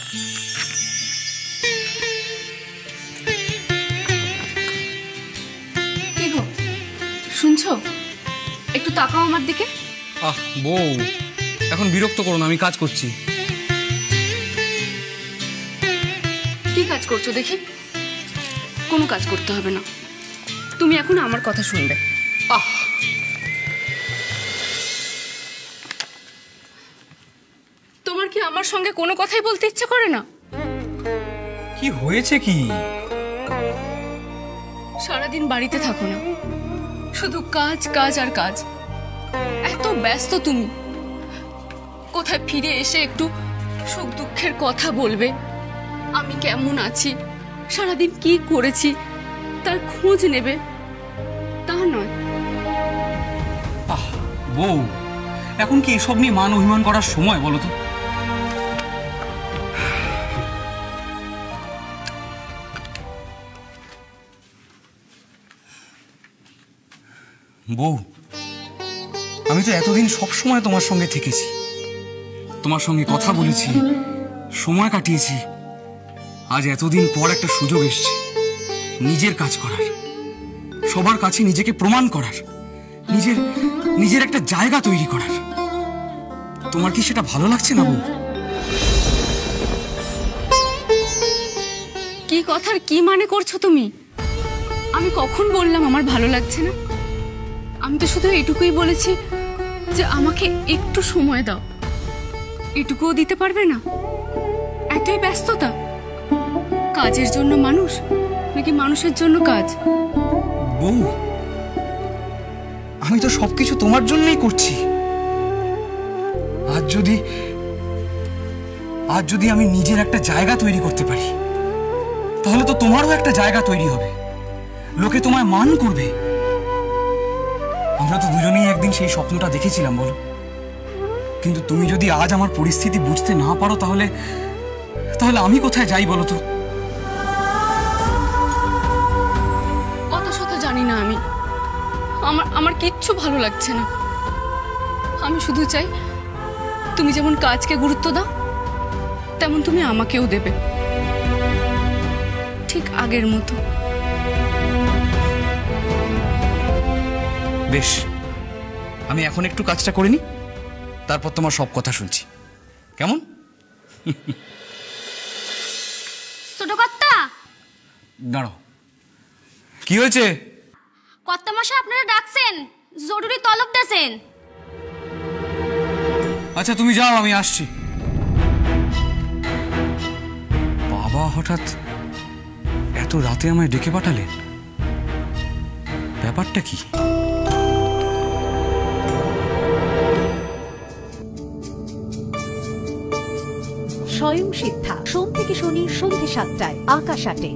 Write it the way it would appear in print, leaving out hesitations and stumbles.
কি গো শুনছো? একটু তাকাও আমার দিকে। বউ, এখন বিরক্ত করো না, আমি কাজ করছি। কি কাজ করছো দেখি? কোনো কাজ করতে হবে না, তুমি এখন আমার কথা শুনবে। তোমার কি আমার সঙ্গে কোনো কথাই বলতে ইচ্ছে করে না? কি হয়েছে কি? সারাদিন বাড়িতে থাকো না, শুধু কাজ কাজ আর কাজ। এত ব্যস্ত তুমি, কোথায় ফিরে এসে একটু সুখ দুঃখের কথা বলবে, আমি কেমন আছি, সারাদিন কি করেছি তার খোঁজ নেবে, তা নয়। বউ, এখন কি এসব নিয়ে মান অভিমান করার সময় বলো তো? বউ, আমি তো এতদিন সব সময় তোমার সঙ্গে থেকেছি, তোমার সঙ্গে কথা বলেছি, সময় কাটিয়েছি। আজ এতদিন পর একটা সুযোগ এসছে নিজের কাজ করার, সবার কাছে নিজেকে প্রমাণ করার, নিজের একটা জায়গা তৈরি করার। তোমার কি সেটা ভালো লাগছে না বউ? কি কথার কি মানে করছো তুমি? আমি কখন বললাম আমার ভালো লাগছে না? আমি তো শুধু এটুকুই বলেছি যে আমাকে একটু সময় দাও। এটুকুও দিতে পারবে না? এতই ব্যস্ততা? কাজের জন্য মানুষ নাকি মানুষের জন্য কাজ? বউ, আমি তো সবকিছু তোমার জন্যই করছি। আজ যদি আমি নিজের একটা জায়গা তৈরি করতে পারি, তাহলে তো তোমারও একটা জায়গা তৈরি হবে, লোকে তোমায় মান করবে। আমরা তো দুজনেই একদিন সেই স্বপ্নটা দেখেছিলাম বলো। কিন্তু তুমি যদি আজ আমার পরিস্থিতি বুঝতে না পারো, তাহলে আমি কোথায় যাই বলো তো? কত শত জানি না আমি, আমার কিচ্ছু ভালো লাগছে না। আমি শুধু চাই তুমি যেমন কাজকে গুরুত্ব দাও, তেমন তুমি আমাকেও দেবে, ঠিক আগের মতো। বেশ, আমি এখন একটু কাজটা করে নি, তারপর তোমার সব কথা শুনছি, কেমন? ছোট কর্তা, দাঁড়াও, কি হয়েছে? কর্তা মশাই আপনারা ডাকছেন, জরুরি তলব দেন। আচ্ছা তুমি যাও, আমি আসছি। বাবা হঠাৎ এত রাতে আমায় ডেকে পাঠালেন, ব্যাপারটা কি? স্বয়ং সিদ্ধা, সোম থেকে শনি সন্ধ্যে ৭টায়, আকাশ ৮-এ।